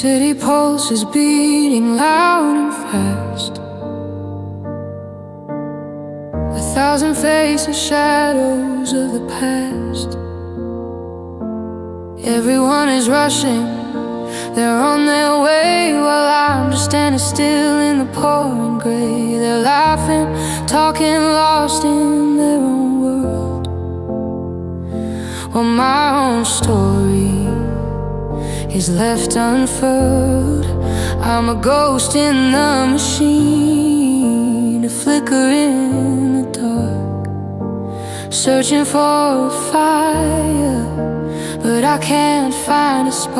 city pulse is beating loud and fast. A thousand faces, shadows of the past. Everyone is rushing, they're on their way, while I'm just standing still in the pouring gray. They're laughing, talking, lost in their own world, while my own story is left unfurled. I'm a ghost in the machine, a flicker in the dark, searching for a fire, but I can't find a spark.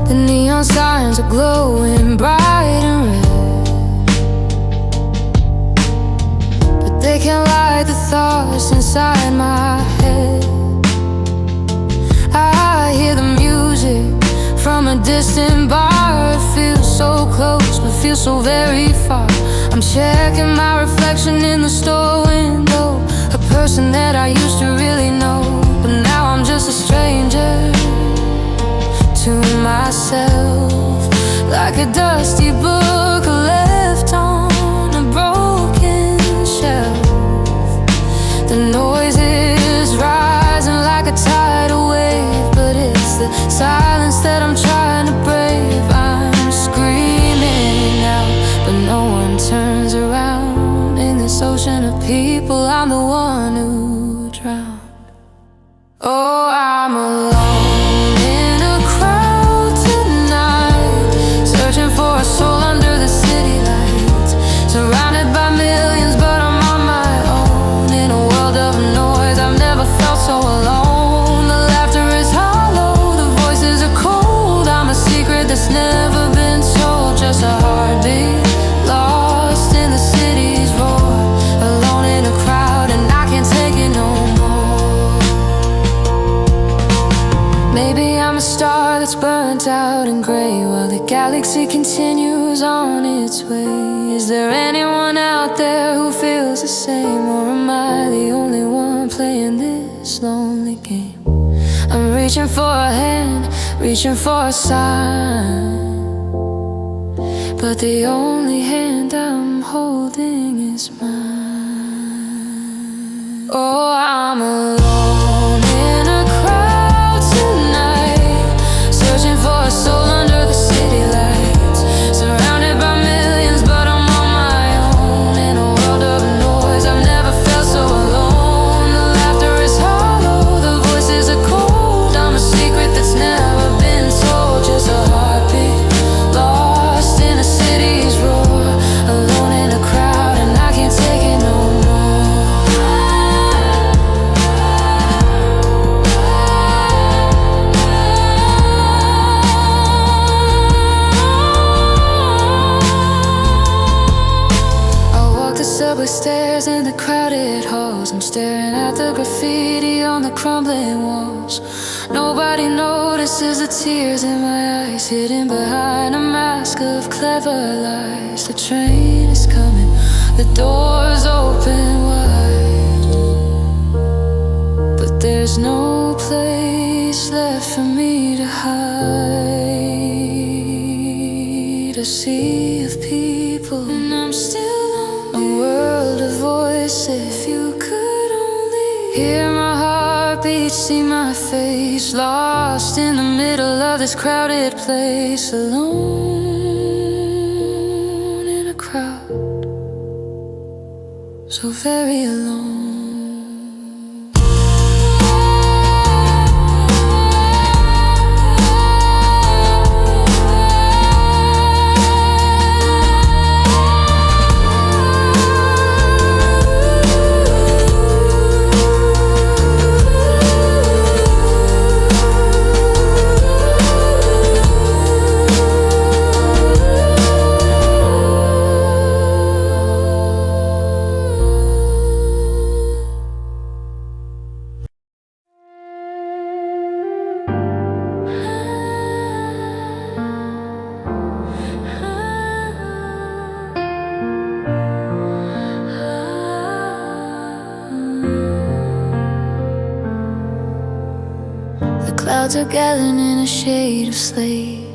The neon signs are glowing bright and red, but they can't light the thoughts inside my head. I hear the music from a distant bar. It feels so close, but feels so very far. I'm checking my reflection in the store window, a person that I used to really know, but now I'm just a stranger to myself, like a dusty book left on a broken shelf. The noise is rising like a tidal wave, but it's the silence that I'm trying to brave. I'm screaming out, but no one turns around. In this ocean of people, I'm the one who drowned. Oh, I'm alone in a crowd tonight, searching for a soul under the city lights, surrounded by millions, but I'm on my own. In a world of noise, I've never felt so alone. The laughter is hollow, the voices are cold. I'm a secret that's never been told, just a heartbeat lost in the city's roar, alone in a crowd, and I can't take it no more. Maybe I'm a star that's burnt out and gray, while the galaxy continues on its way. Is there anyone out there who feels the same, or am I the only one playing this lonely game? I'm reaching for a hand, reaching for a sign, but the only hand I'm holding is mine. Oh, I'm alone in a crowd tonight, searching for a soul under the city lights, surrounded by millions, but I'm on my own. In a world of noise, I've never felt so alone. The laughter is hollow, the voices are cold. I'm a secret that's never been told, just a heartbeat lost in a city's roar, alone in a crowd, and I can't take it no more. I walk the subway stairs in the crowded halls. I'm staring at the graffiti on the crumbling walls. Nobody notices the tears in my eyes, hidden behind a mask of clever lies. The train is coming, the doors open wide, but there's no place left for me to hide. A sea of people, and I'm still lonely. A world of voices. If you could only hear my heartbeat, see my face, lost in the middle of this crowded place, alone in a crowd, so very alone. Clouds are gathering in a shade of slate.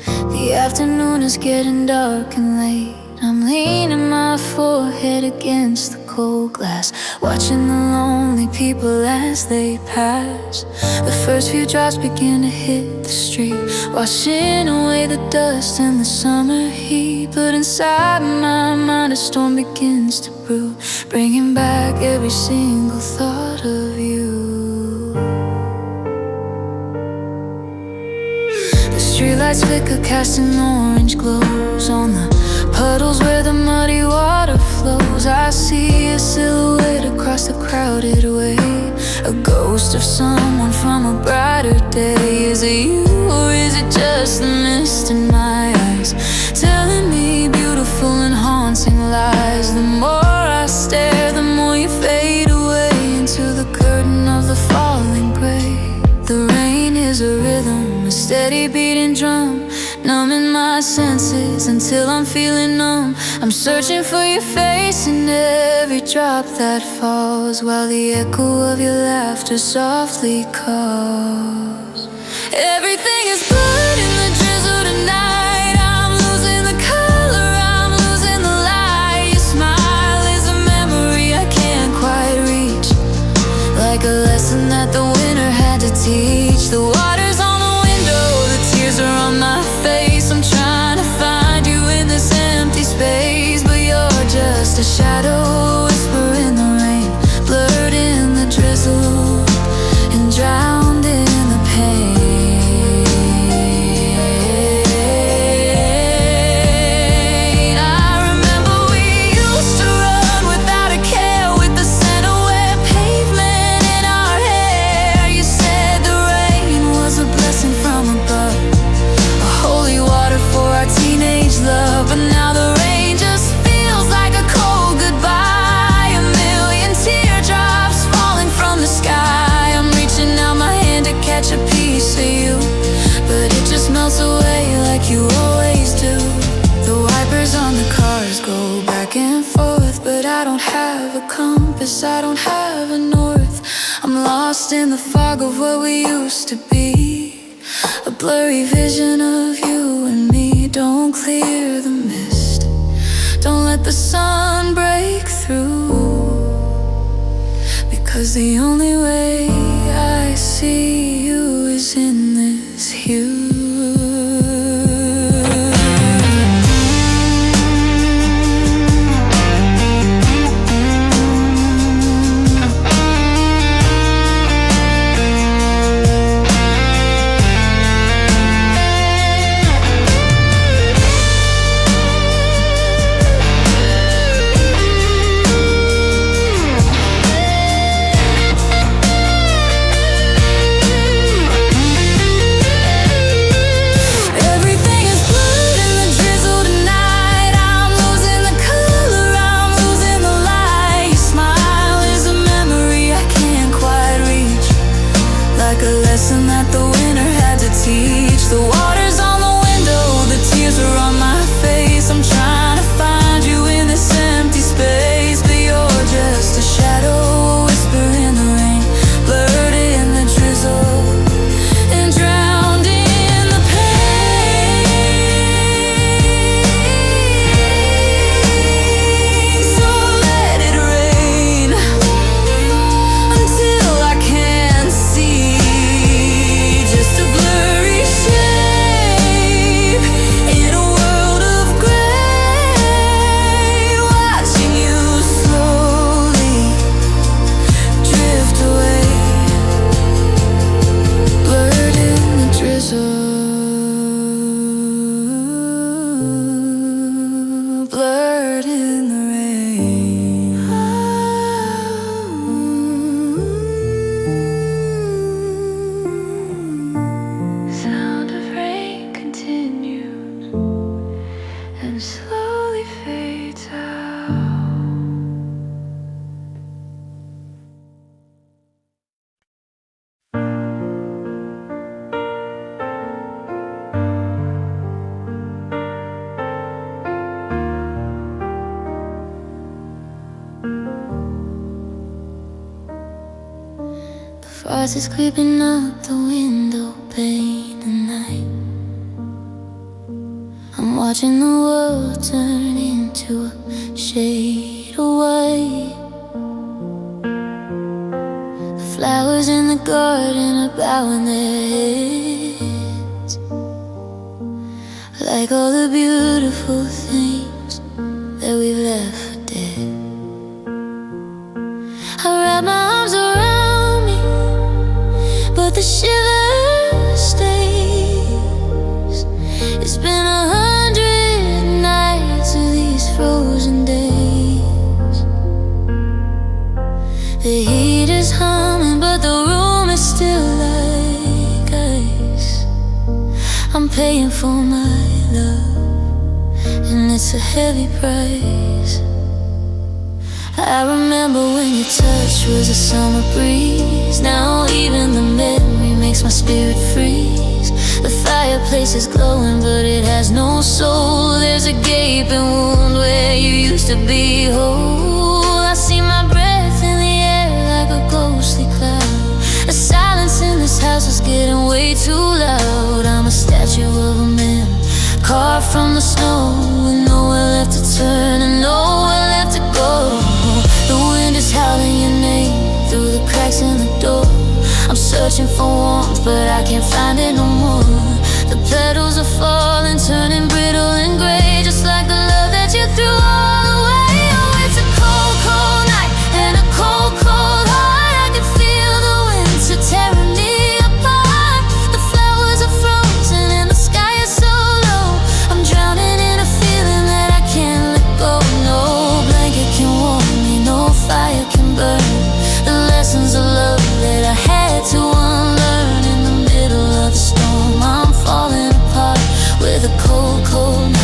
The afternoon is getting dark and late. I'm leaning my forehead against the cold glass, watching the lonely people as they pass. The first few drops begin to hit the street, washing away the dust and the summer heat. But inside my mind a storm begins to brew, bringing back every single thought of you. The streetlights flicker, casting orange glows on the puddles where the muddy water flows. I see a silhouette across the crowded way, a ghost of someone from a brighter day. Is it you or is it just the mist in my eyes, telling me beautiful and haunting lies? The more I stare, the more you fade away into the curtain of the falling gray. The rain is a rhythm, a steady beating drum, numbing my senses until I'm feeling numb. I'm searching for your face in every drop that falls, while the echo of your laughter softly calls. Everything is blood in the drizzle tonight. I'm losing the color, I'm losing the light. Your smile is a memory I can't quite reach, like a lesson that the winter had to teach. The water's on the window, the tears are on my face. I'm trying to find you in this empty space, but you're just a shadow, whisper in the rain, blurred in the drizzle and drowned in the pain. I remember we used to run without a care, with the scent of wet pavement in our hair. You said the rain was a blessing from above, a holy water for our teenage love. But now the rain just feels like a cold goodbye, a million teardrops falling from the sky. I'm reaching out my hand to catch a piece of you, but it just melts away like you always do. The wipers on the cars go back and forth, but I don't have a compass, I don't have a north. I'm lost in the fog of what we used to be, a blurry vision of you and me. Don't clear the mist, don't let the sun break through, because the only way I see you is in this hue. Frost is creeping up the window pane at night. I'm watching the world turn into a shade of white. The flowers in the garden are bowing their heads, like all the beautiful things that we've left for dead. I wrap my arms around me, but the shiver stays. It's been 100 nights of these frozen days. The heat is humming, but the room is still like ice. I'm paying for my love, and it's a heavy price. I remember when your touch was a summer breeze. Now even the memory makes my spirit freeze. The fireplace is glowing, but it has no soul. There's a gaping wound where you used to be whole. I see my breath in the air like a ghostly cloud. The silence in this house is getting way too loud. I'm a statue of a man carved from the snow, with nowhere left to turn and nowhere left to go. The wind is howling your name through the cracks in the door. I'm searching for warmth, but I can't find it no more. The petals are falling, turning brittle and gray, just like the love that you threw all away. Oh, it's a cold, cold night and a cold, cold heart. I can feel the winter tearing me apart. The flowers are frozen and the sky is so low. I'm drowning in a feeling that I can't let go. No blanket can warm me, no fire can burn the lessons of love that I had to unlearn. In the middle of the storm, I'm falling apart with a cold, cold night.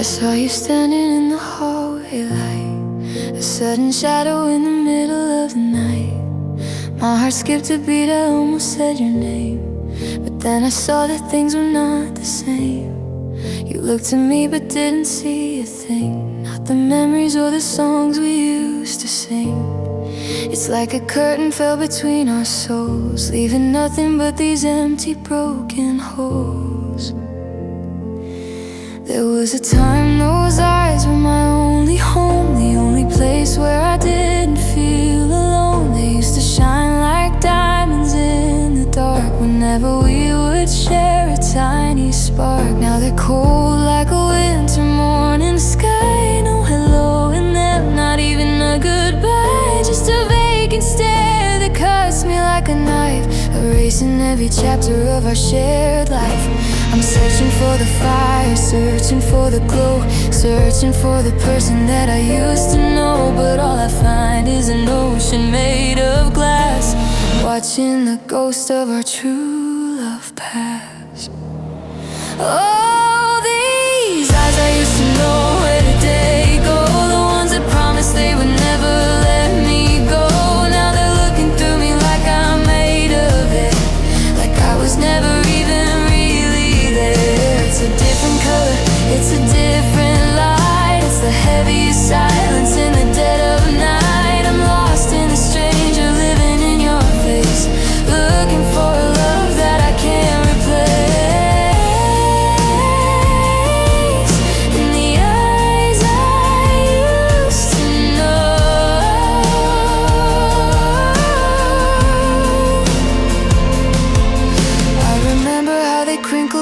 saw you standing in the hallway light, a sudden shadow in the middle of the night. My heart skipped a beat, I almost said your name, but then I saw that things were not the same. You looked at me but didn't see a thing, not the memories or the songs we used to sing. It's like a curtain fell between our souls, leaving nothing but these empty broken holes. There was a time those eyes were my only home, the only place where I didn't feel alone. They used to shine like diamonds in the dark whenever we would share a tiny spark. Now they're cold like a winter morning sky. No hello in them, not even a goodbye, just a vacant stare that cuts me like a knife, erasing every chapter of our shared life. I'm searching for the fire, searching for the glow, searching for the person that I used to know, but all I find is an ocean made of glass, watching the ghost of our true love pass. Oh, these eyes I used to know, where did they go? The ones that promised they would never let me go. Now they're looking through me like I'm made of it, like I was never even really there. It's a different color, it's a different light, it's the heaviest silence in the dead of night. I'm lost in a stranger living in your face, looking for a love that I can't replace.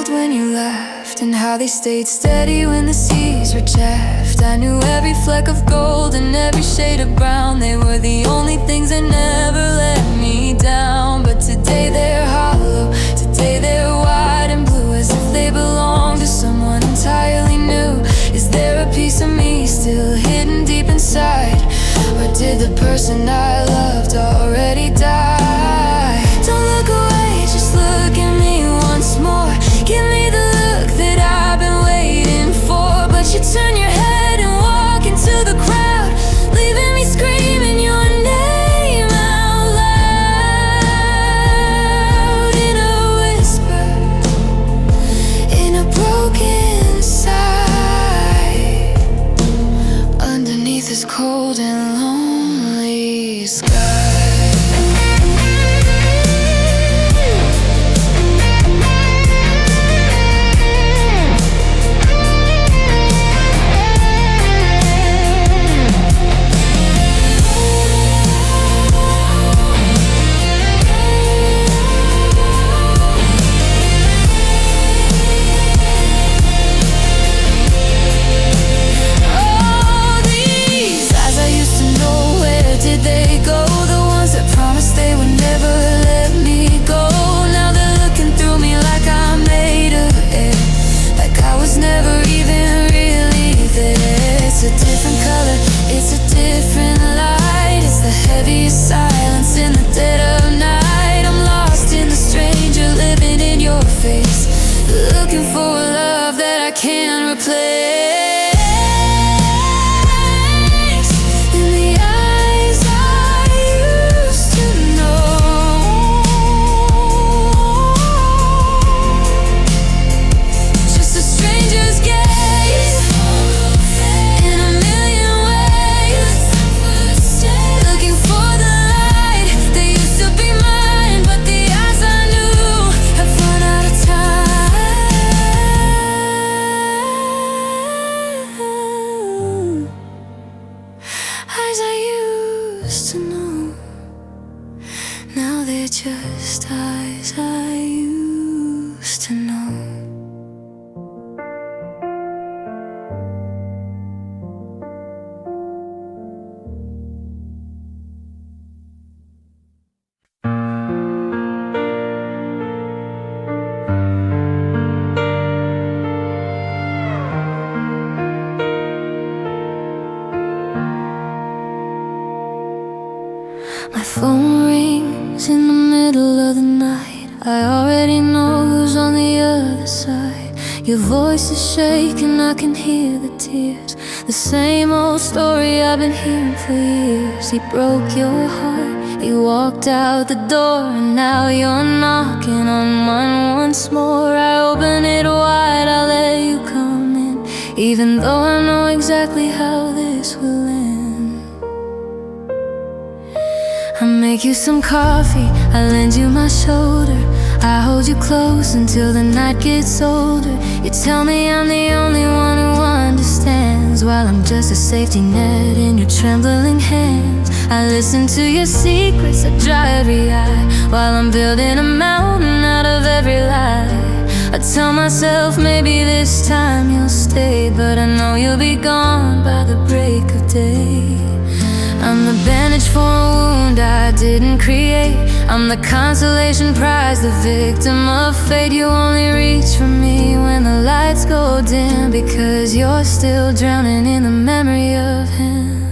When you laughed, and how they stayed steady when the seas were chaffed. I knew every fleck of gold and every shade of brown. They were the only things that never let me down. But today they're hollow, today they're wide and blue, as if they belong to someone entirely new. Is there a piece of me still hidden deep inside, or did the person I loved already die? Don't look away, just look at me once more. Give me the look that I've been waiting for, but you turn your head and walk into the crowd, leaving me screaming your name out loud. In a whisper, in a broken sigh, underneath this cold and lonely sky. Just eyes I used to know. My phone rings in the middle of the night. I already know who's on the other side. Your voice is shaking, I can hear the tears. The same old story I've been hearing for years. He broke your heart, he walked out the door, and now you're knocking on mine once more. I open it wide, I let you come in, even though I know exactly how this will end. I make you some coffee, I lend you my shoulder, I hold you close until the night gets older. You tell me I'm the only one who understands, while I'm just a safety net in your trembling hands. I listen to your secrets, I dry every eye, while I'm building a mountain out of every lie. I tell myself maybe this time you'll stay, but I know you'll be gone by the break of day. I'm the bandage for a wound I didn't create, I'm the consolation prize, the victim of fate. You only reach for me when the lights go dim, because you're still drowning in the memory of him.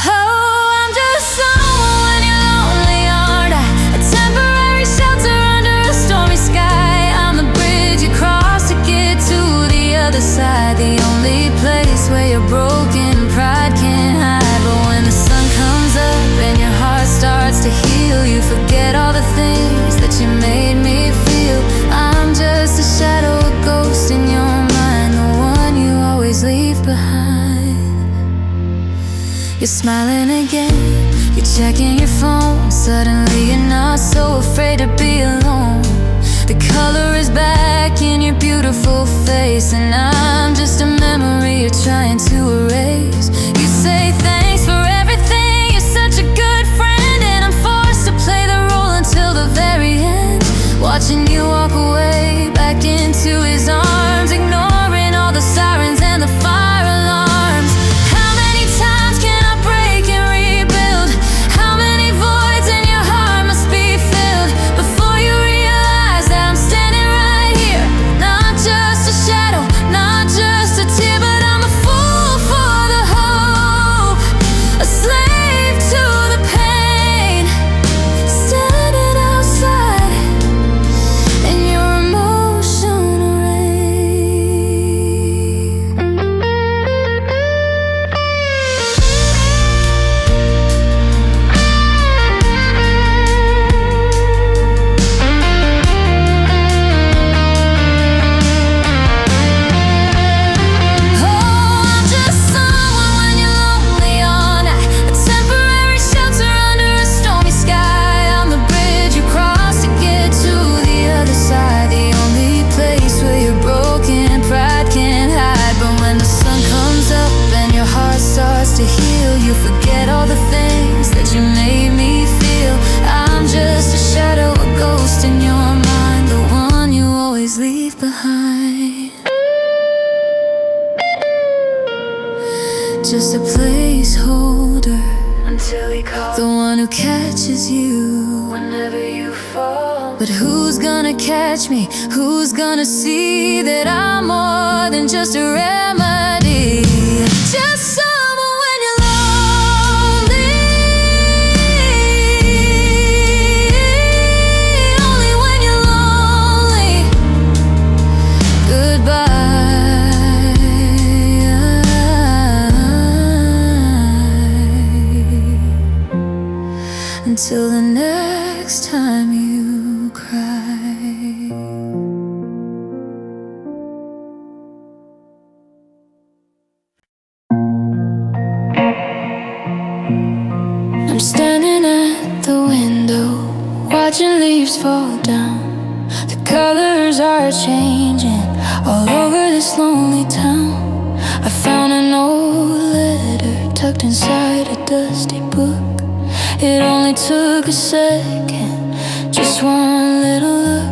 Oh, I'm just someone when you're lonely, aren't I? A temporary shelter under a stormy sky. I'm the bridge you cross to get to the other side, the only place where you're broken and pride can't hide. But when the sun comes up and your heart starts to heal, you forget all the things that you made me feel. I'm just a shadow, a ghost in your mind, the one you always leave behind. You're smiling again, you're checking your phone. Suddenly you're not so afraid to be alone. The color is back in your beautiful face, and I'm just a memory you're trying to erase. You say thanks for everything, you're such a good friend, and I'm forced to play the role until the very end, watching you walk away back into his arms, ignoring all the sirens and the fire alarms. How many times can I break and rebuild? How many voids in your heart must be filled before you realize that I'm standing right here? Not just a shadow, not just a tear, but I'm a fool for the hope, a slave to the pain, standing outside in your emotional rain. Oh, I'm just someone when you're lonely, aren't I? A temporary shelter under a stormy sky. I'm the bridge you cross to get to the other side, the only place where you're broken and pride can't hide. But when the sun comes up and your heart starts to heal, you forget all the things that you made me feel. I'm just a shadow, a ghost in your mind, the one you always leave behind. Just a placeholder until he calls, the one who catches you whenever you fall. But who's gonna catch me? Who's gonna see that I'm more than just a remedy? Just someone when you're lonely, only when you're lonely. Goodbye, until the next time you cry. I'm standing at the window, watching leaves fall down. The colors are changing all over this lonely town. I found an old letter tucked inside a dusty book. It only took a second, just one little look,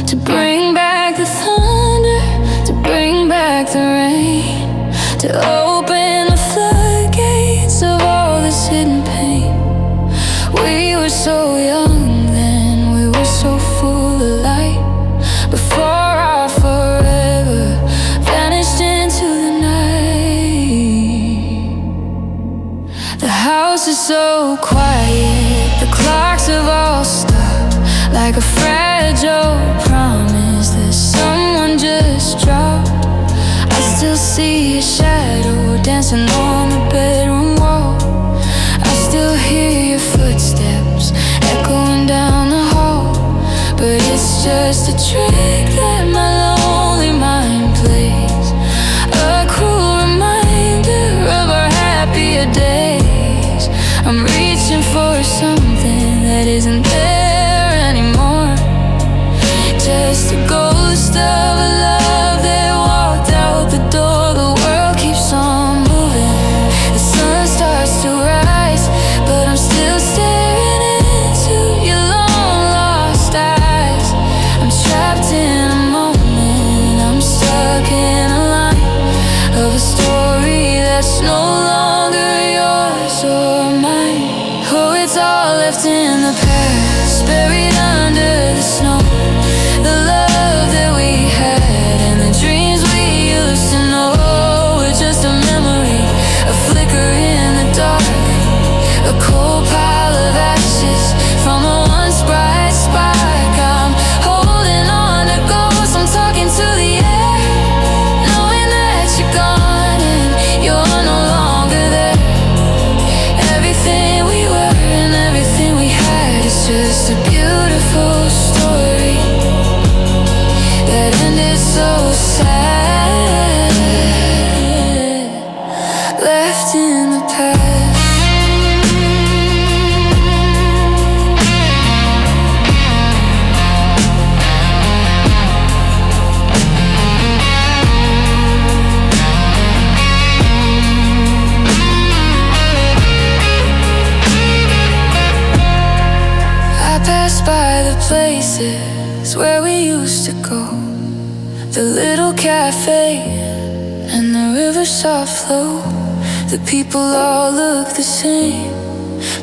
to bring back the thunder, to bring back the rain, to open the floodgates of all this hidden pain. We were so young then, we were so full of light, before our forever vanished into the night. The house is so quiet, the clocks have all stopped, like a fragile promise. The still see a shadow dancing on the bedroom wall. I still hear your footsteps echoing down the hall. But it's just a trick that my lonely mind plays, a cruel reminder of our happier days. I'm reaching for something that isn't there anymore, just a ghost of a love that walked out the door. The world keeps on moving, the sun starts to rise, but I'm still staring into your long lost eyes. I'm trapped in a moment, I'm stuck in a line of a story that's no longer yours or mine. Oh, it's all left in the past, buried under the snow. The love that we had and the dreams we used to know were just a memory, a flicker in the dark, a cold pile of ashes from a once bright spark. I'm holding on to ghosts, I'm talking to the air, knowing that you're gone and you're no longer there. Everything we were and everything we had is just a beautiful story that ended so sad, left in the past. I pass by the places where we used to go, the little cafe and the river's soft flow. The people all look the same,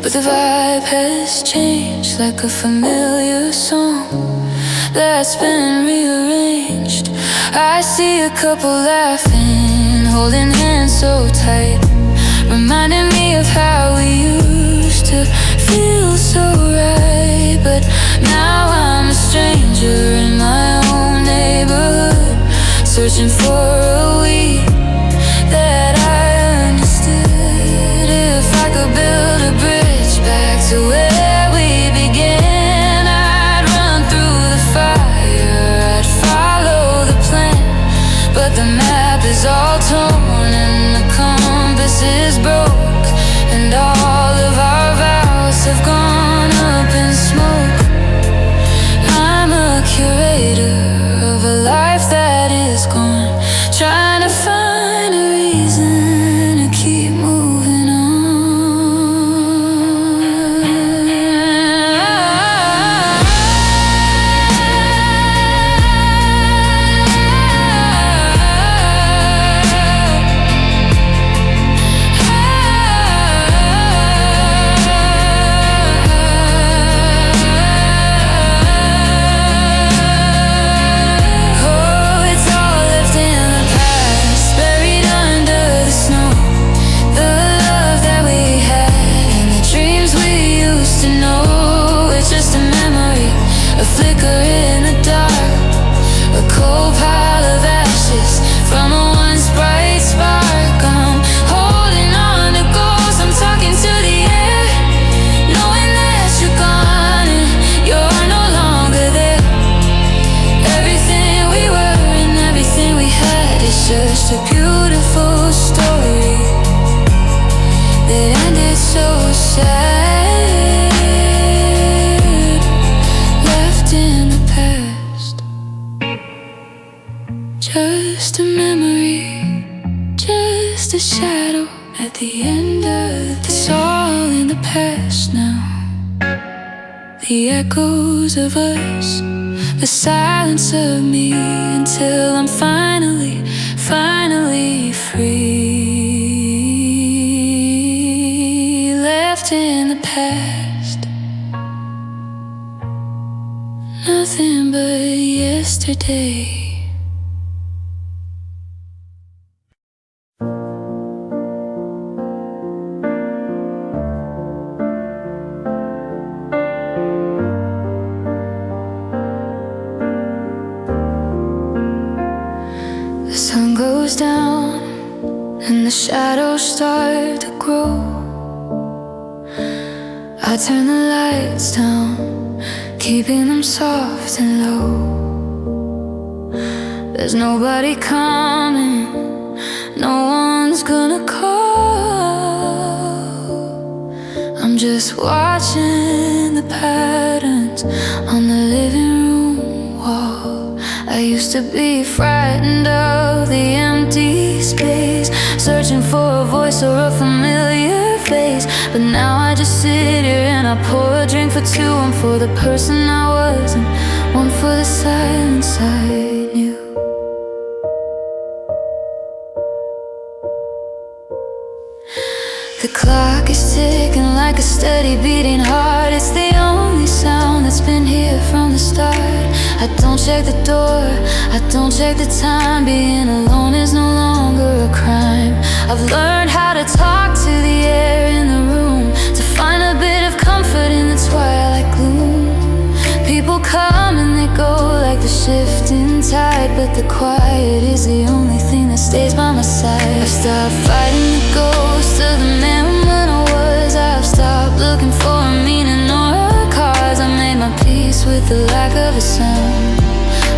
but the vibe has changed, like a familiar song that's been rearranged. I see a couple laughing, holding hands so tight, reminding me of how we used to feel so right. But now I'm a stranger in my own neighborhood, searching for a we that I understood. If I could build a bridge back to where we began, I'd run through the fire, I'd follow the plan. But the map is all torn and the compass is broke, and all of our vows have gone up in smoke. I'm a curator of a life that is gone, trying to find a reason to keep moving on. Oh, it's all left in the past, buried under the snow. The love that we had and the dreams we used to know, it's just a memory, a flicker in the dark, a cold pile of ashes from a once bright spark. I'm holding on to ghosts, I'm talking to the air, knowing that you're gone and you're no longer there. Everything we were and everything we had is just a beautiful story that ended so sad, left in the past. Just a memory, just a shadow at the end of it's all in the past now. The echoes of us, the silence of me, until I'm finally free. Left in the past, nothing but yesterday. The sun goes down start to grow. I turn the lights down, keeping them soft and low. There's nobody coming, no one's gonna call. I'm just watching the patterns on the living room wall. I used to be frightened of the empty space, searching for a voice or a familiar face. But now I just sit here and I pour a drink for two. One for the person I was and one for the silence I knew. The clock is ticking like a steady beating heart. It's the only sound that's been here from the start. I don't check the door, I don't check the time. Being alone is no longer a crime. I've learned how to talk to the air in the room, to find a bit of comfort in the twilight gloom. People come and they go like the shifting tide, but the quiet is the only thing that stays by my side. I've stopped fighting the ghost of the man when I was. I've stopped looking for a meaning or a cause. I made my peace with the lack of a sound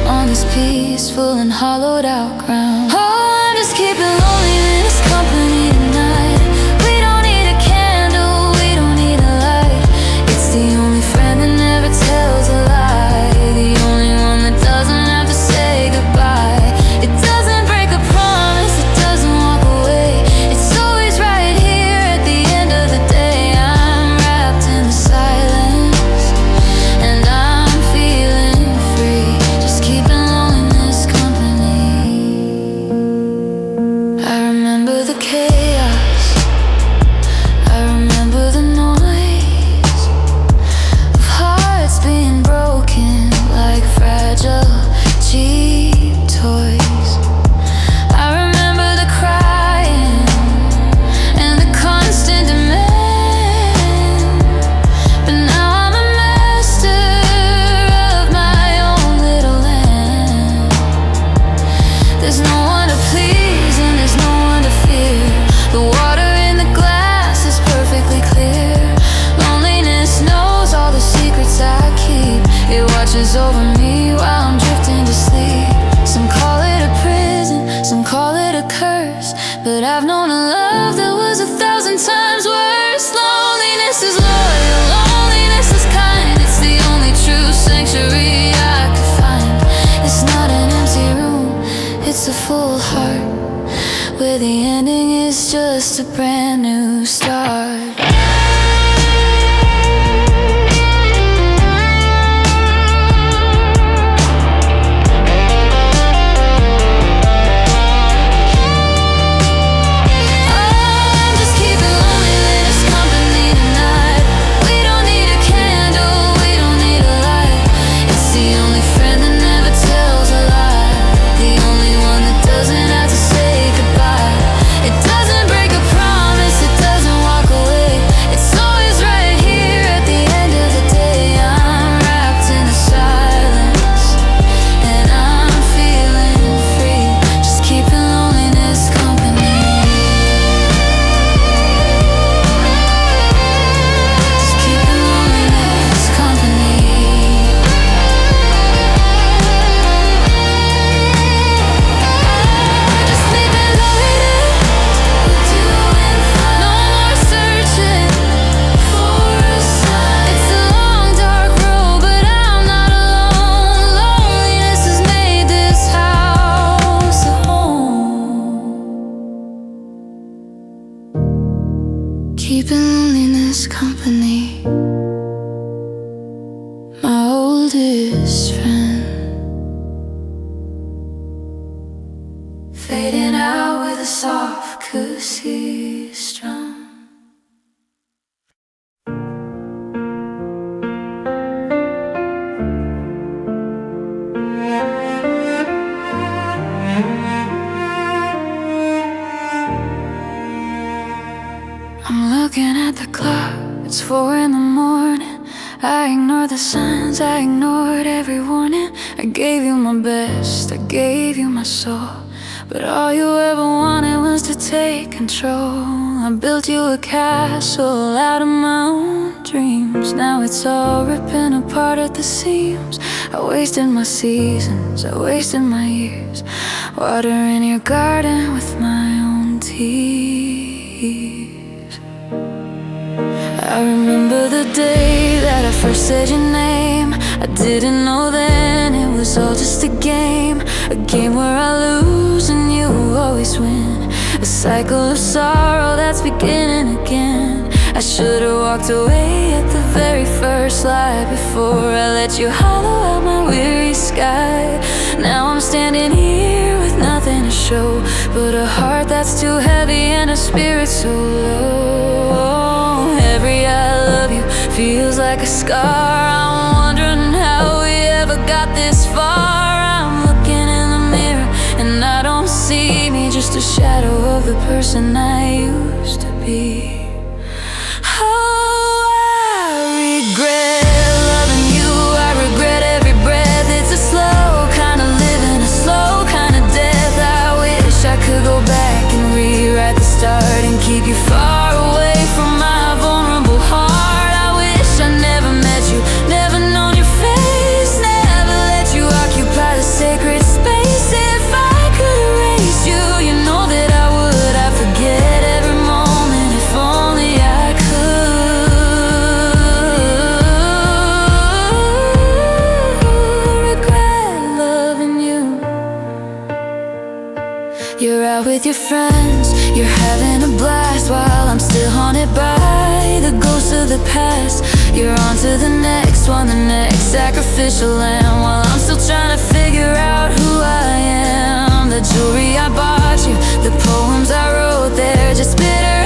on this peaceful and hollowed out ground. Oh, I'm just keeping loneliness company tonight. We don't need a candle, we don't need a light. It's the only friend that never tells a lie, the only one that doesn't have to say goodbye. It doesn't break a promise, it doesn't walk away. It's always right here at the end of the day. I'm wrapped in the silence and I'm feeling free, just keeping loneliness company. I remember the chaos, I remember the noise of hearts being broken like fragile cheap toys. I remember the crying and the constant demand. But now I'm a master of my own little land. There's no one to please and there's no one to fear. The water in the glass is perfectly clear. Loneliness knows all the secrets I keep. It watches over me while I'm drifting to sleep. Some call it a prison, some call it a curse, but I've known a love that was 1,000 times worse. Loneliness is loyal, loneliness is kind. It's the only true sanctuary I could find. It's not an empty room, it's a full heart, where the ending is just a brand new start. I'm just keeping loneliness company tonight. We don't need a candle, we don't need a light. It's the only friend that never tells a lie, the only one that doesn't have to say goodbye. It doesn't break a promise, it doesn't walk away. It's always right here at the end of the day. I'm wrapped in the silence and I'm feeling free, just keeping loneliness company. Just keeping loneliness company. Just sleeping loneliness, doing fine. No more searching for a sign. It's a long dark road, but I'm not alone. Loneliness has made this house a home. Keeping loneliness company, my oldest friend. Fading out with a soft acoustic strum. I'm looking at the clock, it's 4 in the morning. I ignored the signs, I ignored every warning. I gave you my best, I gave you my soul, but all you ever wanted was to take control. I built you a castle out of my own dreams. Now it's all ripping apart at the seams. I wasted my seasons, I wasted my years, watering your garden with my own tears. I remember the day that I first said your name. I didn't know then it was all just a game where I lose and you always win. A cycle of sorrow that's beginning again. I should've walked away at the very first light before I let you hollow out my weary sky. Now I'm standing here with nothing to show but a heart that's too heavy and a spirit so low. Every I love you feels like a scar. I'm wondering how we ever got this far. I'm looking in the mirror and I don't see me, just a shadow of the person I used to be. Oh, I regret loving you, I regret every breath. It's a slow kind of living, a slow kind of death. I wish I could go back and rewrite the start and keep you far away from my vulnerable heart. I wish I never met you, never known your face, never let you occupy the sacred space. If I could erase you, you know that I would. I forget every moment, if only I could. Regret loving you. You're out with your friends, you're having a blast while I'm still haunted by the ghosts of the past. You're on to the next one, the next sacrificial lamb, while I'm still trying to figure out who I am. The jewelry I bought you, the poems I wrote, they're just bitter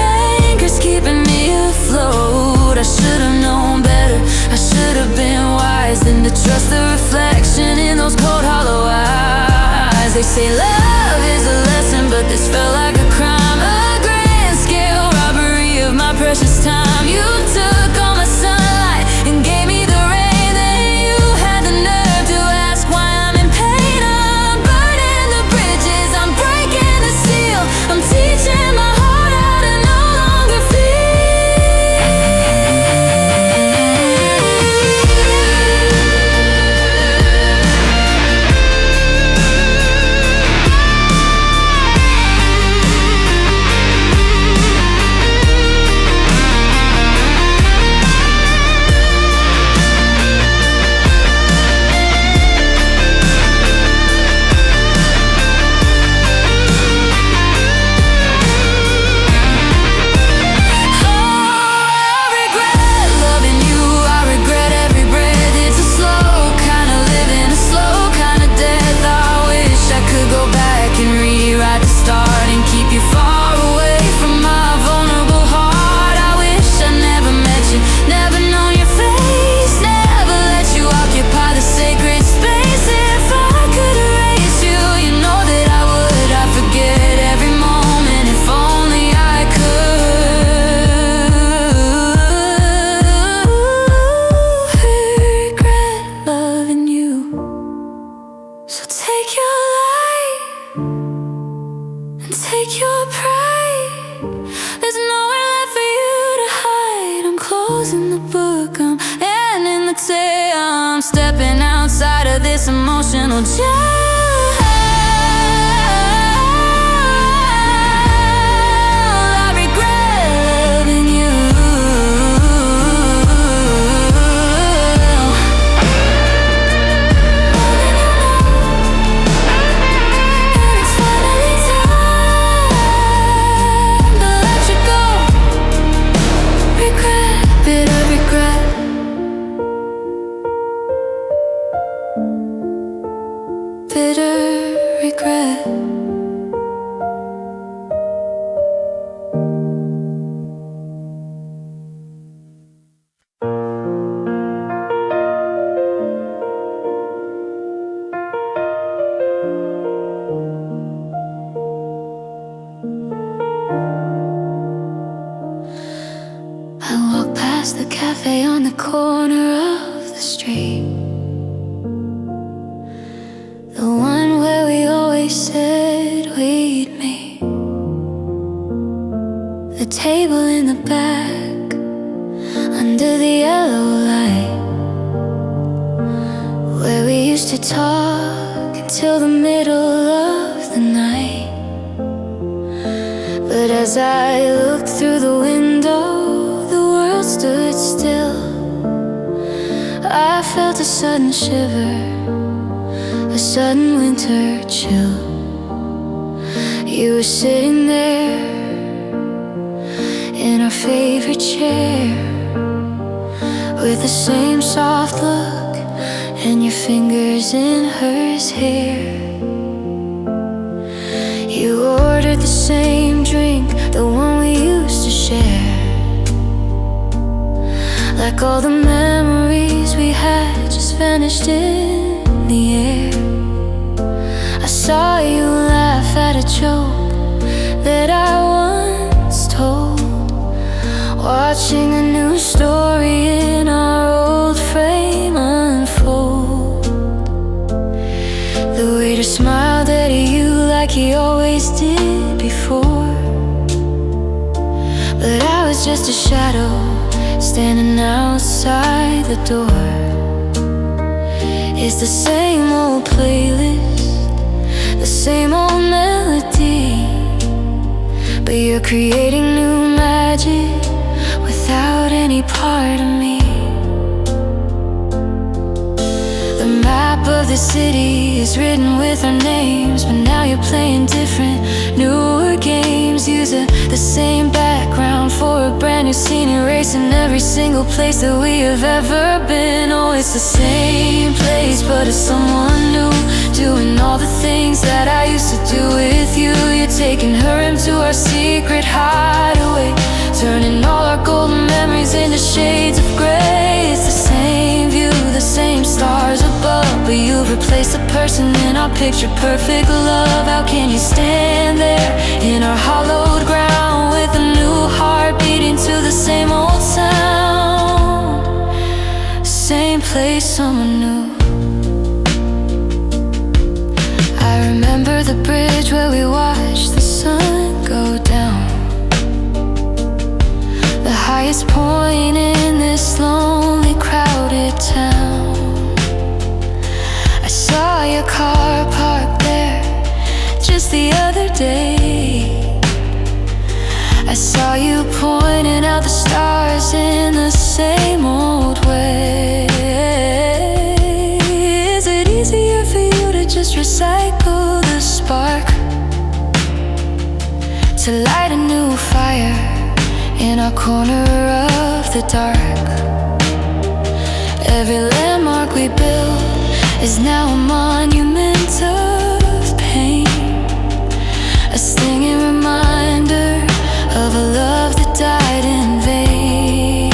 anchors keeping me afloat. I should've known better, I should've been wise than to trust the reflection in those cold hollow eyes. They say love is a lesson, but this felt like a crime, a grand scale robbery of my precious time. You took all my sunlight and gave me the rain, then you had the nerve to ask why I'm in pain. I'm burning the bridges, I'm breaking the seal, I'm teaching my heart how to no longer take your pride. There's nowhere left for you to hide. I'm closing the book, I'm ending the tale. I'm stepping outside of this emotional jail. I regret loving you. It's finally time to let you go. Regret, bitter regret. Bitter regret. I walk past the cafe on the corner of the street, the one where we always said we'd meet. The yellow light, where we used to talk until the middle of the night. But as I looked through the window, the world stood still. I felt a sudden shiver, a sudden winter chill. You were sitting there in our favorite chair, with the same soft look and your fingers in hers hair. You ordered the same drink, the one we used to share. Like all the memories we had just vanished in the air. I saw you laugh at a joke that I once told, watching a new story in our old frame unfold. The waiter smiled at you like he always did before, but I was just a shadow standing outside the door. It's the same old playlist, the same old melody, but you're creating new magic without any part of me. The map of the city is written with our names, but now you're playing different, newer games. Use the same background for a brand new scene, erasing every single place that we have ever been. Oh, it's the same place, but it's someone new, doing all the things that I used to do with you. You're taking her into our secret hideaway, turning all our golden memories into shades of gray. It's the same view, the same stars above, but you've replaced the person in our picture-perfect love. How can you stand there in our hollowed ground, with a new heart beating to the same old sound? Same place, someone new. I remember the bridge where we watched the sun go down, the highest point in this lonely, crowded town. I saw your car parked there just the other day. I saw you pointing out the stars in the same old way. Is it easier for you to just recycle the spark, to light a new fire in our corner of the dark? Every landmark we built is now a monument of pain, a stinging reminder of a love that died in vain.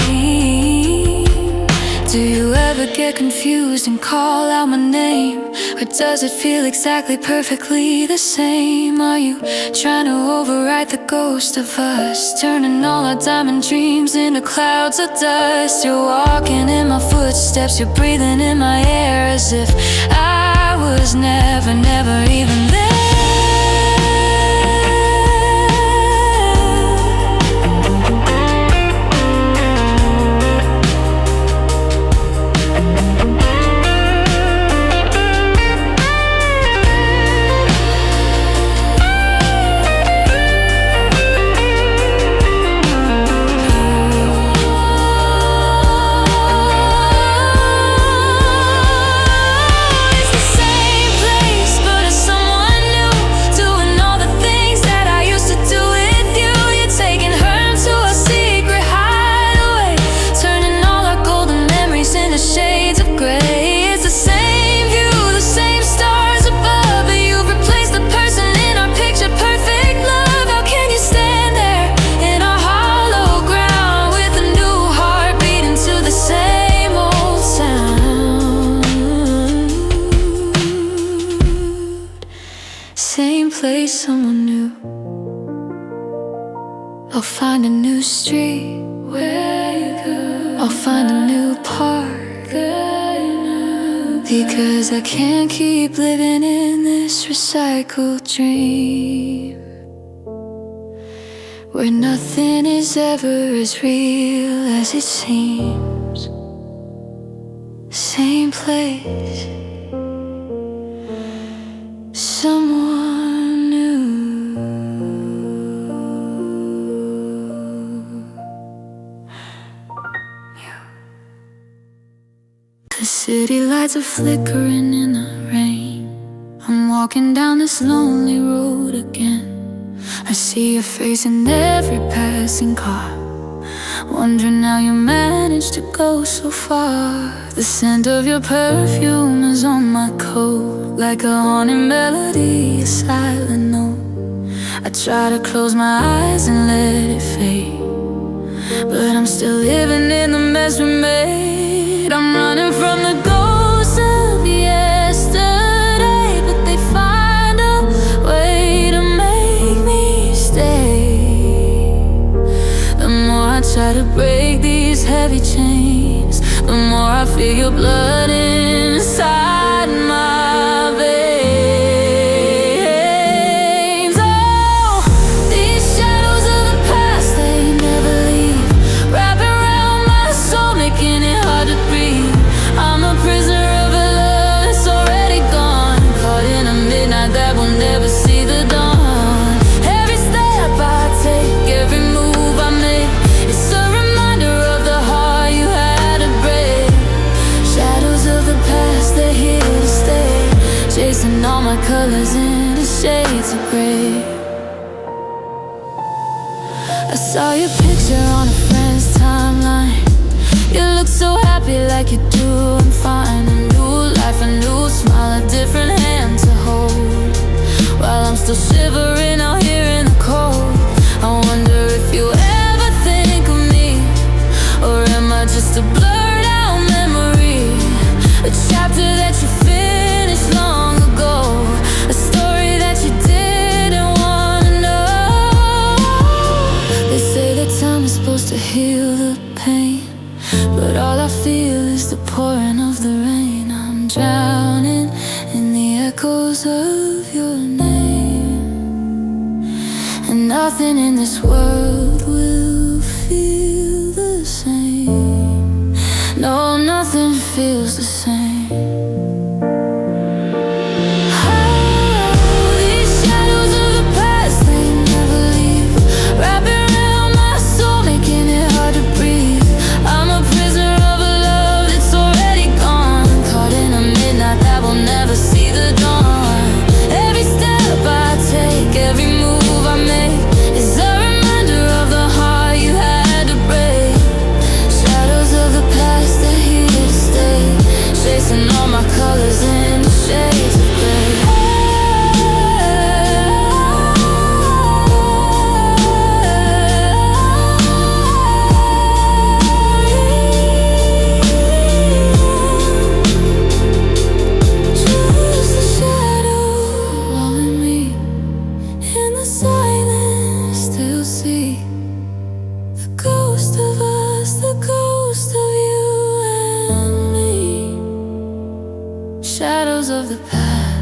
Do you ever get confused and call out my name, or does it feel exactly perfectly the same? Are you trying to override the ghost of us, turning all our diamond dreams into clouds of dust? You're walking in my footsteps, you're breathing in my air, as if I was never, never even there. Same place, someone new. I'll find a new street where you go. I'll find a new park, because I can't keep living in this recycled dream, where nothing is ever as real as it seems. place, someone new. The city lights are flickering in the rain. I'm walking down this lonely road again. I see your face in every passing car, wondering how you managed to go so far. The scent of your perfume is on my coat, like a haunting melody, a silent note. I try to close my eyes and let it fade, but I'm still living in the mess we made. I'm running from the ghosts of yesterday, but they find a way to make me stay. The more I try to break these heavy chains, the more I feel your blood inside my veins. Oh, these shadows of the past, they never leave, wrapping around my soul, making it hard to breathe. I'm a prisoner of a love that's already gone, caught in a midnight that will never see the dawn. Every step I take, every move I make, it's a reminder of the heart you had to break. Shadows of the past, they're here to stay, chasing all my colors into shades of gray. I saw your picture on a friend's timeline. You look so happy, like you're doing fine. A new life, a new smile, a different hand to hold, while I'm still shivering out here in the cold. I wonder if you ever think of me, or am I just a blurred out memory, a chapter that you finished long ago, a story that you didn't wanna know. They say that time is supposed to heal the pain, but all I feel is the pouring of the rain. I'm drowning in the echoes of your name, and nothing in this world will feel the same. No, nothing feels the same. Shadows of the past,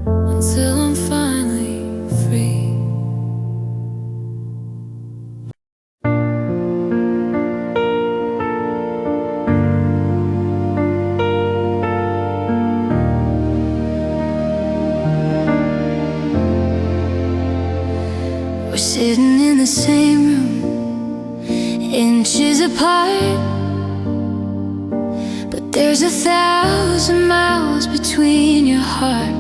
until I'm finally free. We're sitting in the same room, inches apart, but there's 1,000 miles between your heart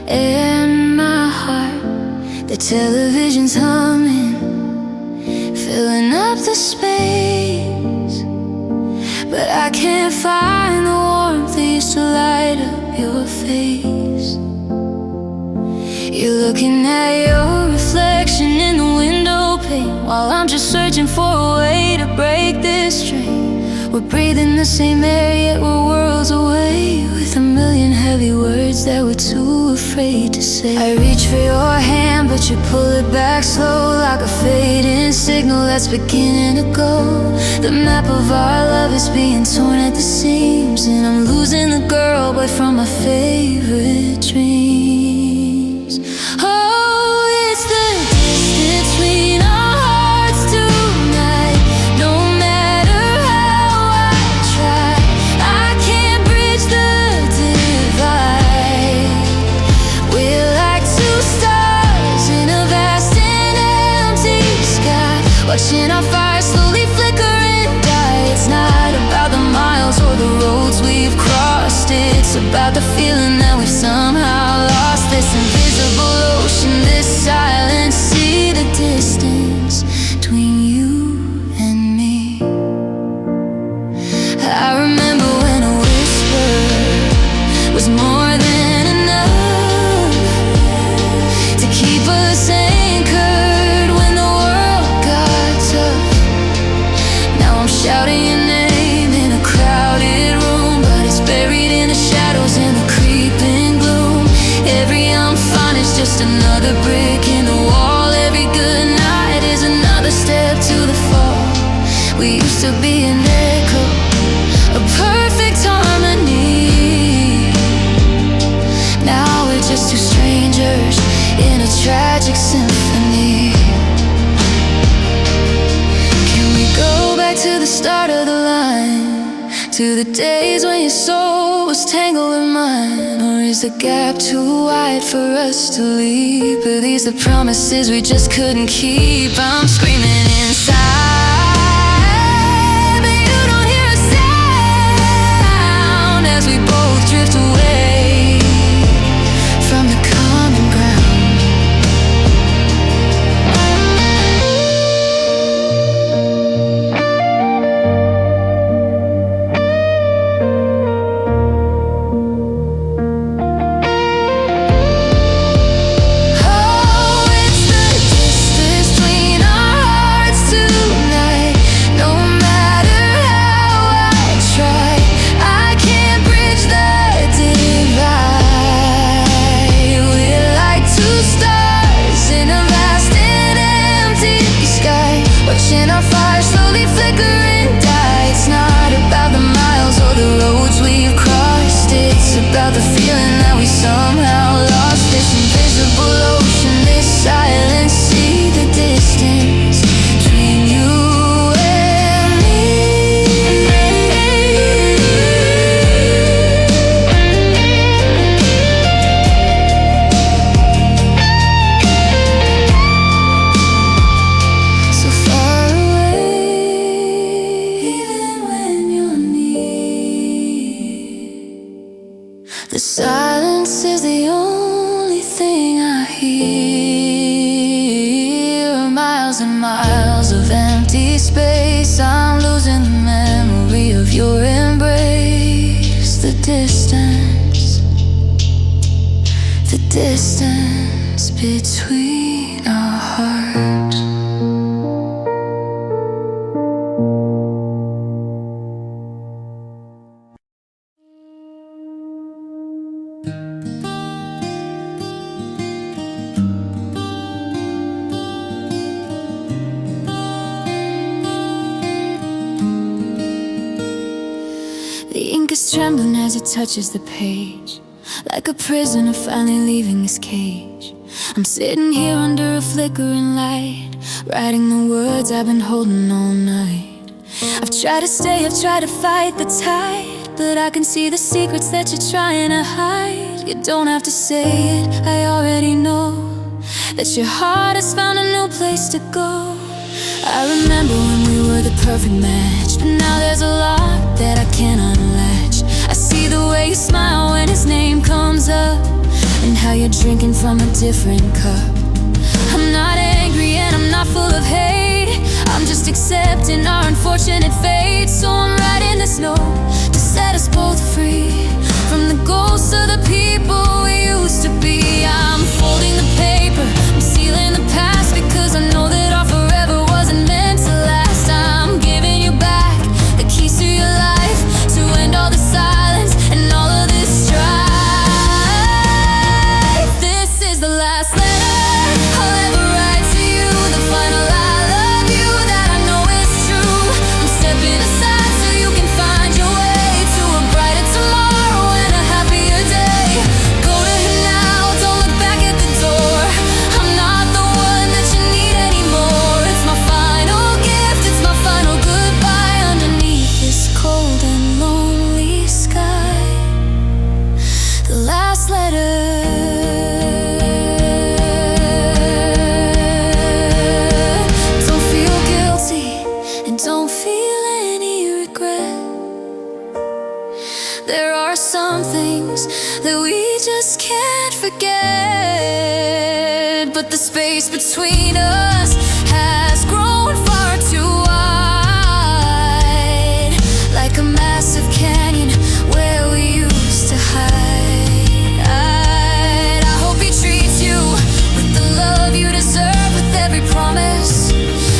and my heart. The television's humming, filling up the space, but I can't find the warmth that used to light up your face. You're looking at your reflection in the window pane, while I'm just searching for a way to break this strain. We're breathing the same air, yet we're worlds away, with a million heavy words that we're too afraid to say. I reach for your hand, but you pull it back slow, like a fading signal that's beginning to go. The map of our love is being torn at the seams, and I'm losing the girl boy from my favorite dreams. Oh, it's the distance between our hearts tonight. No matter how I try, I can't breathe. to the days when your soul was tangled with mine? Or is the gap too wide for us to leap? Are these the promises we just couldn't keep? I'm screaming inside, but you don't hear a sound as we both drift away from the common ground. Watching our fire slowly flicker and die. It's not about the miles or the roads we've crossed. It's about the feeling that we somehow lost. This invisible ocean, this silent sea, the distance between you and me. So far away, even when you're near. The silence is the only thing I hear. Miles and miles of empty space. I'm losing the memory of your embrace. The distance between our hearts. The ink is trembling as it touches the page, like a prisoner finally leaving his cage. I'm sitting here under a flickering light, writing the words I've been holding all night. I've tried to stay, I've tried to fight the tide, but I can see the secrets that you're trying to hide. You don't have to say it, I already know that your heart has found a new place to go. I remember when we were the perfect match, but now there's a lot that I can't unlatch. I see the way you smile when his name comes up, and how you're drinking from a different cup. I'm not angry and I'm not full of hate, I'm just accepting our unfortunate fate. So I'm writing this note to set us both free from the ghosts of the people we used to be. I'm folding the paper, I'm sealing the past, because I know that our forever wasn't meant to last. I'm giving you back the keys to your life, to end all the silence and all of this strife. This is the last letter I'll ever write to you, the final I love you that I know is true. I'm stepping aside so you can find your way to a brighter tomorrow and a happier day. Go to him now, don't look back at the door. I'm not the one that you need anymore. It's my final gift, it's my final goodbye underneath this cold and lonely sky. The last letter. Don't feel guilty and don't feel any regret. There are some things that we just can't forget, but the space between us has grown far too wide, like a massive canyon where we used to hide. I hope he treats you with the love you deserve, with every promise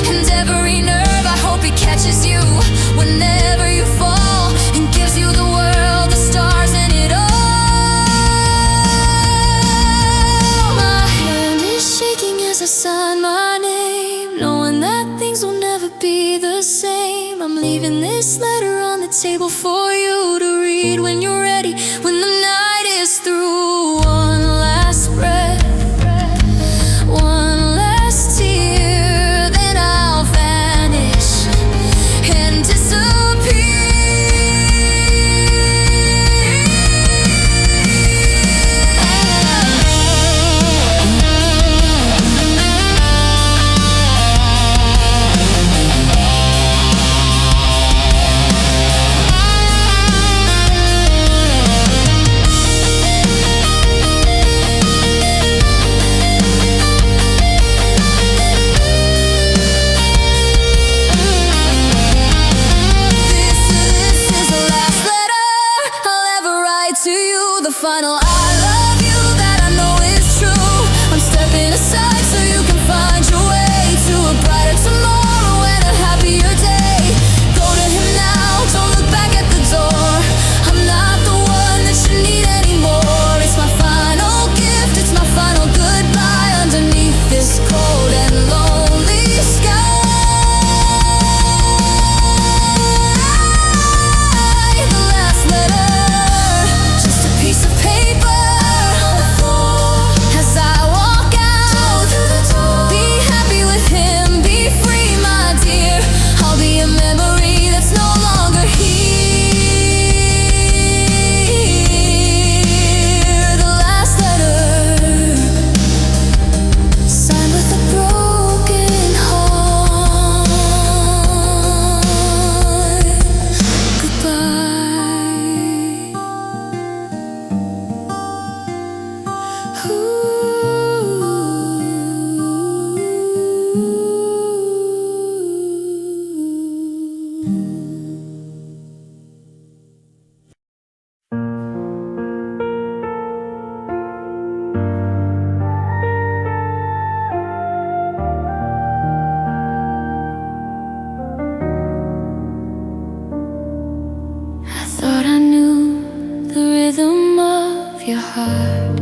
and every nerve. I hope he catches you whenever you fall and gives you the world, the stars and it all. My hand is shaking as I sign my name, knowing that things will never be the same. I'm leaving this letter on the table for you to read when you're ready, when the night is through. One last breath, one last tear, then I'll vanish and disappear. final I love you that I know is true. I'm stepping aside so you can find your way to a brighter tomorrow and a happier day. Go to him now, don't look back at the door. I'm not the one that you need anymore. It's my final gift, it's my final goodbye underneath this cold and lonely sky. The last letter, just a piece of paper on the floor. As I walk out through the door, be happy with him, be free, my dear. I'll be a memory that's no longer here. The last letter, signed with a broken heart. Goodbye. I thought I knew the rhythm of your heart.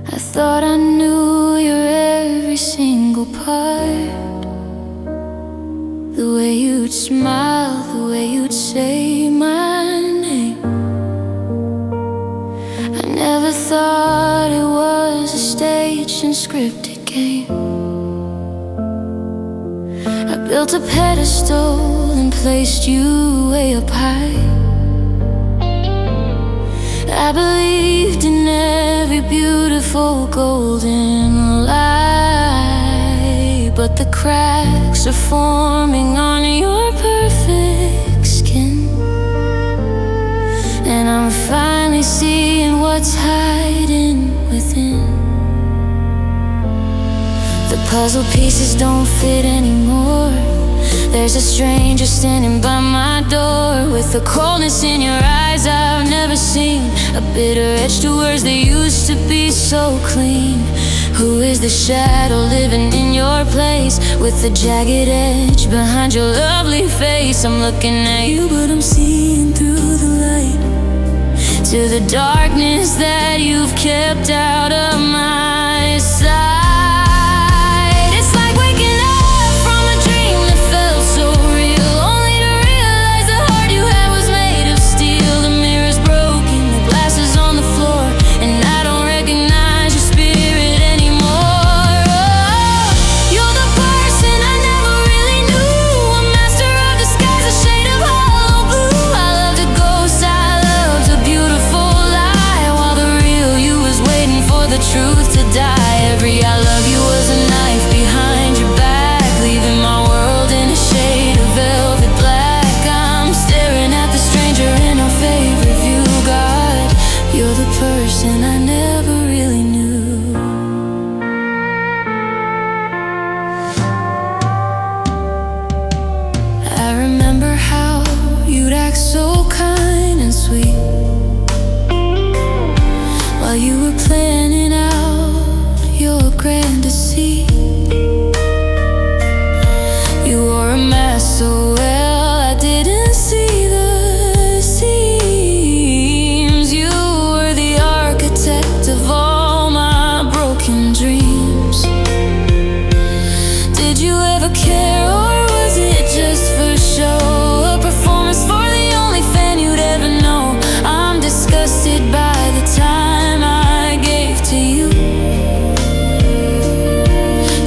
I thought I knew your every single part. The way you'd smile, the way you'd say my name. I never thought it was a staged and scripted game. I built a pedestal and placed you way up high. I believed in every beautiful golden lie, but the cracks are forming on your perfect skin. And I'm finally seeing what's hiding within. The puzzle pieces don't fit anymore. There's a stranger standing by my door with a coldness in your eyes I've never seen, a bitter edge to words that used to be so clean. Who is the shadow living in your place with the jagged edge behind your lovely face? I'm looking at you, but I'm seeing through the light to the darkness that you've kept out of my sight. Truth to die. Every I love you was a knife behind your back, leaving my world in a shade of velvet black. I'm staring at the stranger in our favorite view. God, you're the person I never really knew. I remember how you'd act so kind and sweet while you were planning out your grand deceit. You wore a mask so well I didn't see the seams. You were the architect of all my broken dreams. Did you ever care, or was it just for show? A performance for the only fan you'd ever know. I'm disgusted by the time I gave to you,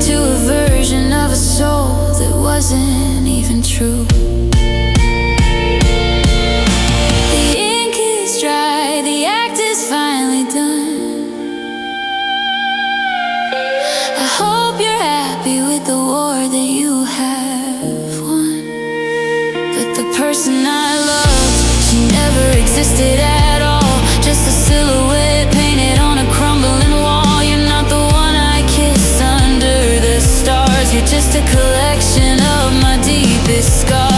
to a version of a soul that wasn't even true. The ink is dry, the act is finally done. I hope you're happy with the war that you have won. But the person I loved, she never existed at all. Just a silhouette painted on a crumbling wall. You're not the one I kissed under the stars. You're just a collection of my deepest scars.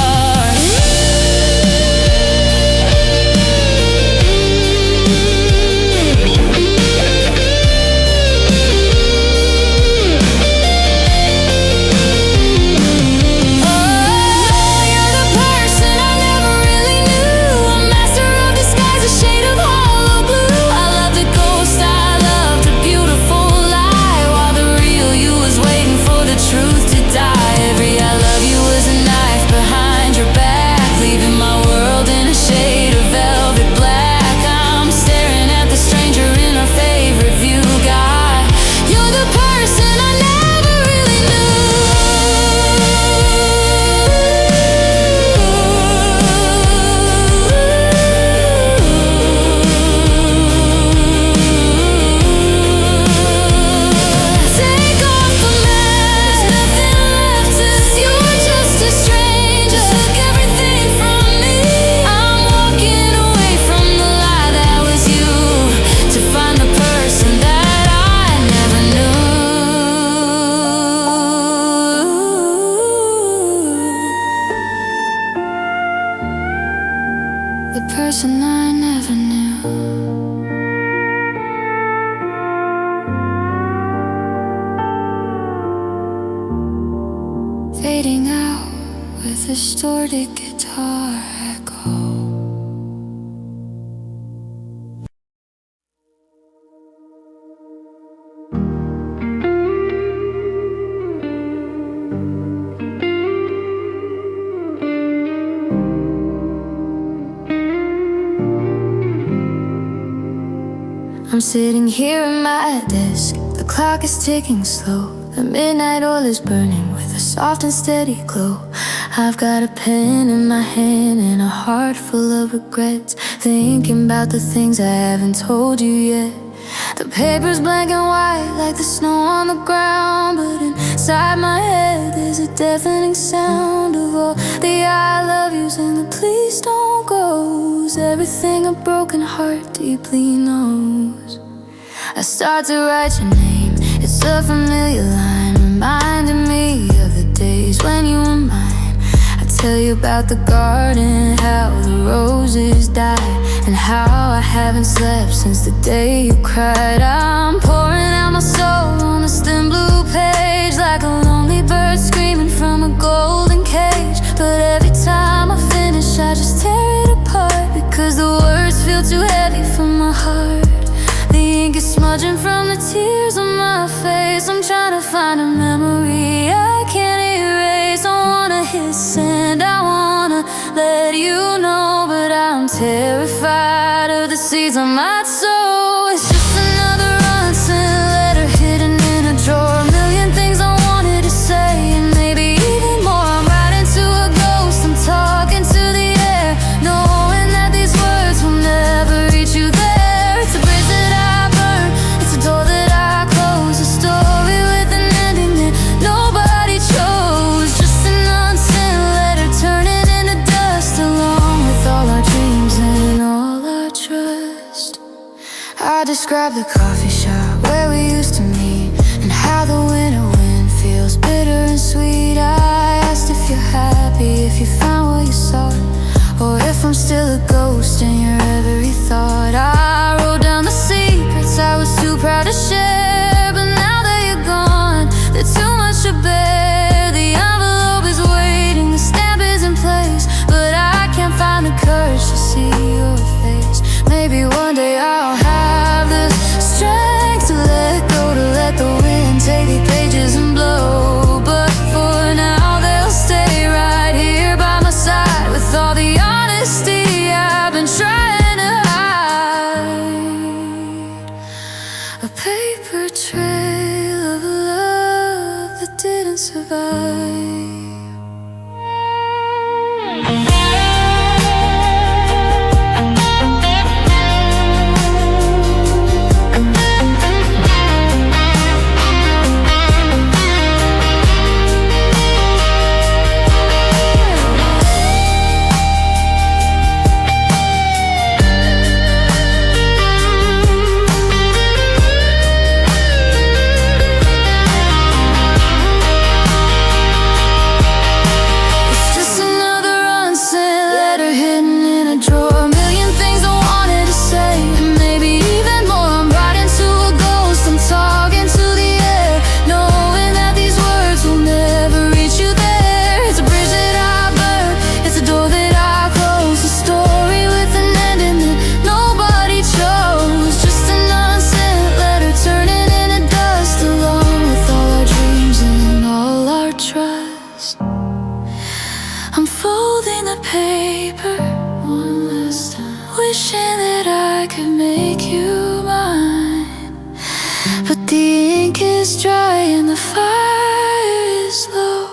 the person I never knew. Fading out with a distorted guitar echo. I'm sitting here at my desk, the clock is ticking slow. The midnight oil is burning with a soft and steady glow. I've got a pen in my hand and a heart full of regrets, thinking about the things I haven't told you yet. The paper's black and white like the snow on the ground, but inside my head there's a deafening sound of all the I love yous and the please don't goes. Everything a broken heart deeply knows. I start to write your name, it's a familiar line, reminding me of the days when you were mine. I tell you about the garden, how the roses died, and how I haven't slept since the day you cried. I'm pouring out my soul on a thin blue page, like a lonely bird screaming from a golden cage. But every time I finish I just tear it apart, because the words feel too heavy for my heart. The ink is smudging from the tears on my face. I'm trying to find a memory I can't erase. I wanna hit send, I wanna let you know, but I'm terrified of the seeds I might sow. It's just another unsent letter hidden in a drawer. A million things I wanted to say, and maybe even more. I'm writing to a ghost, I'm talking to the air, knowing that these words will never reach you there. It's a bridge that I burn, it's a door that I close, a story with an ending that nobody chose. Just an unsent letter turning into dust, along with all our dreams and all our trust. I describe the coffee shop where we used to meet, and how the winter wind feels bitter and sweet. I asked if you're happy, if you found what you sought, or if I'm still a ghost in your every thought. I wrote down the secrets I was too proud to share, but now that you're gone, they're too much to bear. The envelope is waiting, the stamp is in place, but I can't find the courage to see your face. Maybe one day I'll have the strength to let go, to let the wind take the pages and blow. But for now they'll stay right here by my side, with all the honesty I've been trying to hide. A paper trail of love that didn't survive. I'm folding the paper one last time, wishing that I could make you mine. But the ink is dry and the fire is low.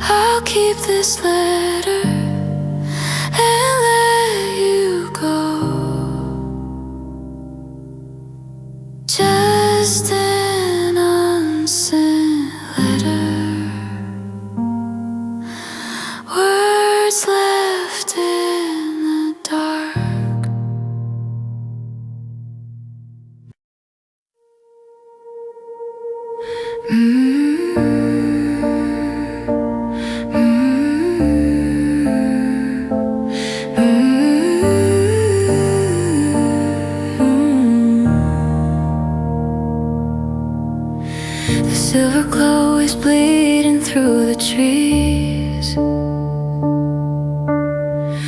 I'll keep this letter and let you go. Just an unsent letter, words left in the dark. Mm-hmm. Mm-hmm.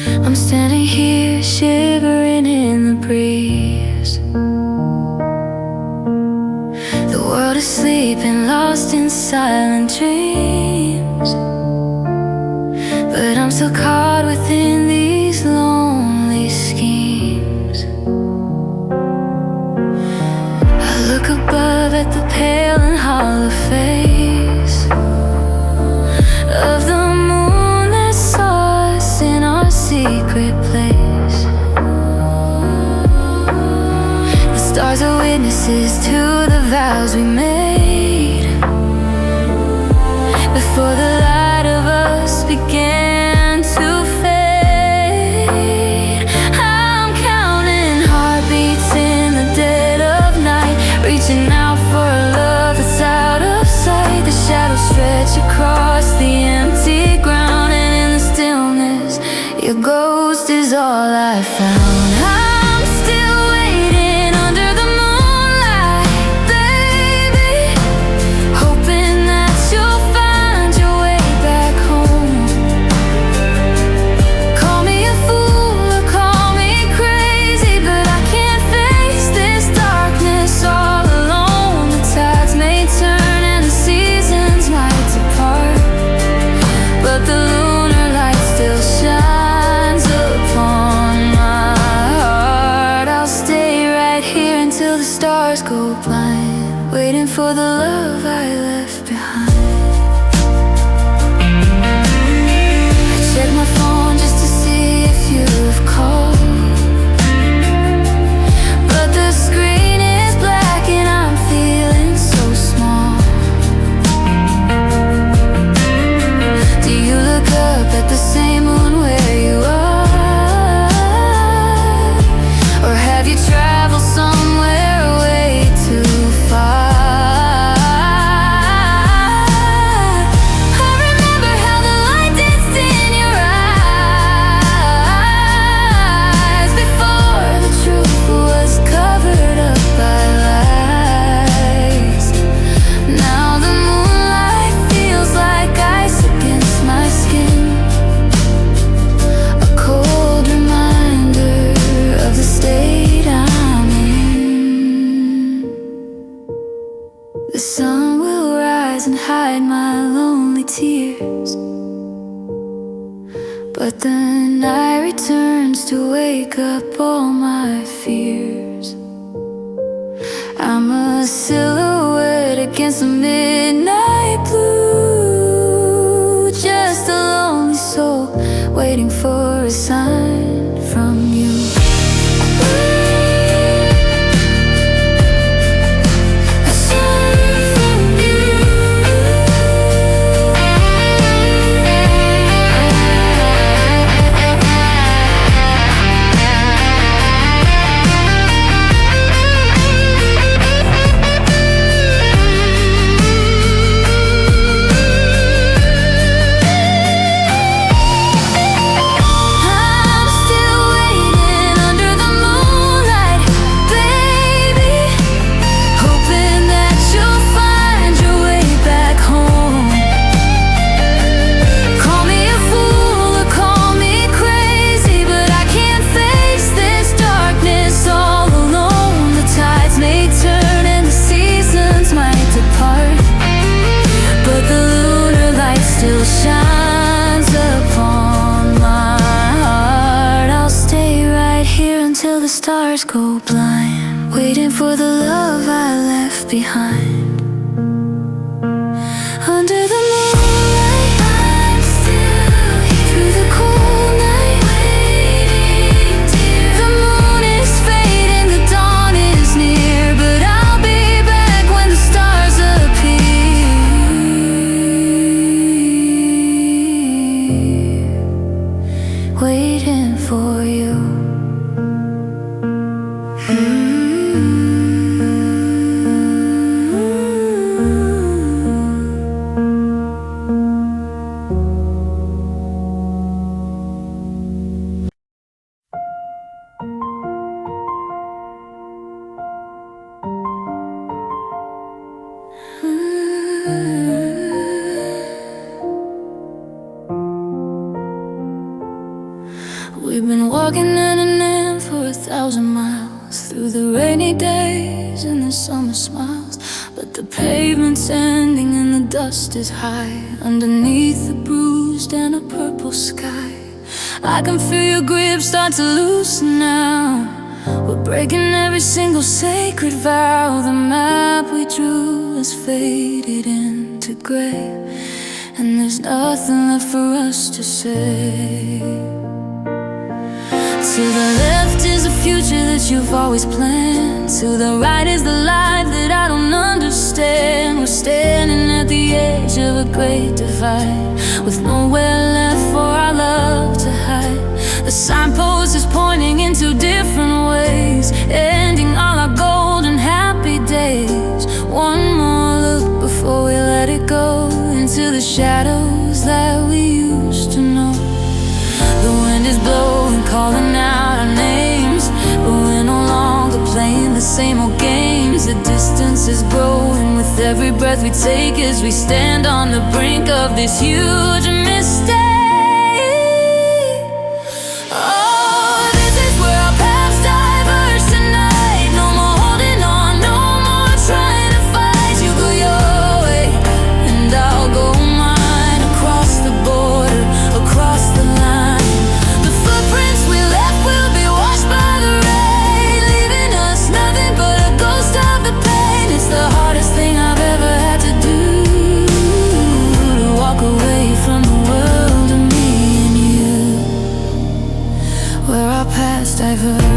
I'm standing here shivering in the breeze. The world is sleeping, lost in silent dreams, but I'm still caught within these lonely schemes. I look above at the pale and hollow face of the moon that saw us in our secret place. The stars are witnesses to the vows we made before the light of us began to fade. I'm counting heartbeats in the dead of night, reaching out for a love that's out of sight. The shadows stretch across the empty ground, and in the stillness, your ghost is all I found. I'm still waiting under the moonlight, baby, hoping that you'll find your way back home. Call me a fool or call me crazy, but I can't face this darkness all alone. The tides may turn and the seasons might depart, but the lunar light still shines upon my heart. I'll stay right here until the stars go blind, waiting for the love I left behind. I check my phone just to see if you've called, but the screen is black and I'm feeling so small. Do you look up at the same moon where you are, or have you traveled somewhere way too far? I remember how the light danced in your eyes before the truth was covered up by lies. Now the moonlight feels like ice against my skin, a cold reminder of the state I'm in. The sun will rise and hide my lonely tears, but the night returns to wake up all my fears. I'm a silhouette against the midnight blue, just a lonely soul waiting for a sign from you. A sign from you. I'm still waiting under the moonlight, baby, hoping that you'll find your way back home. Call me a fool or call me crazy, but I can't face this darkness all alone. The tides may turn and the seasons might depart, but the lunar light still shines upon my heart. I'll stay right here until the stars go blind, waiting for the love I left behind. Under the moonlight, I'm still here through the cold night, waiting, dear. The moon is fading, the dawn is near, but I'll be back when the stars appear, waiting for you. We've been walking hand in hand for 1,000 miles, through the rainy days and the summer smiles. But the pavement's ending and the dust is high, underneath the bruised and a purple sky. I can feel your grip start to loosen now. We're breaking every single sacred vow. The map we drew has faded into gray, and there's nothing left for us to say. To the left is a future that you've always planned. To the right is the life that I don't understand. We're standing at the edge of a great divide, with nowhere left for our love to hide. The signpost is pointing in two different ways, ending all our golden happy days. One more look before we let it go into the shadows that we used to know. The wind is blowing, calling out our names, but we're no longer playing the same old games. The distance is growing with every breath we take, as we stand on the brink of this huge mistake. Oh, this is where our paths diverge tonight. No more holding on, no more trying to fight. You go your way and I'll go mine, across the border, across the line. The footprints we left will be washed by the rain, leaving us nothing but a ghost of the pain. It's the hardest thing I've ever had to do, to walk away from the world and me and you, where our paths diverge.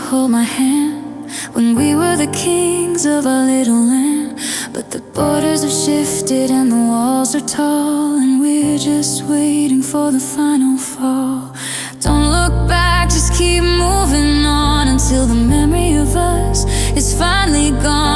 Hold my hand when we were the kings of our little land. But the borders have shifted and the walls are tall, and we're just waiting for the final fall. Don't look back, just keep moving on, until the memory of us is finally gone.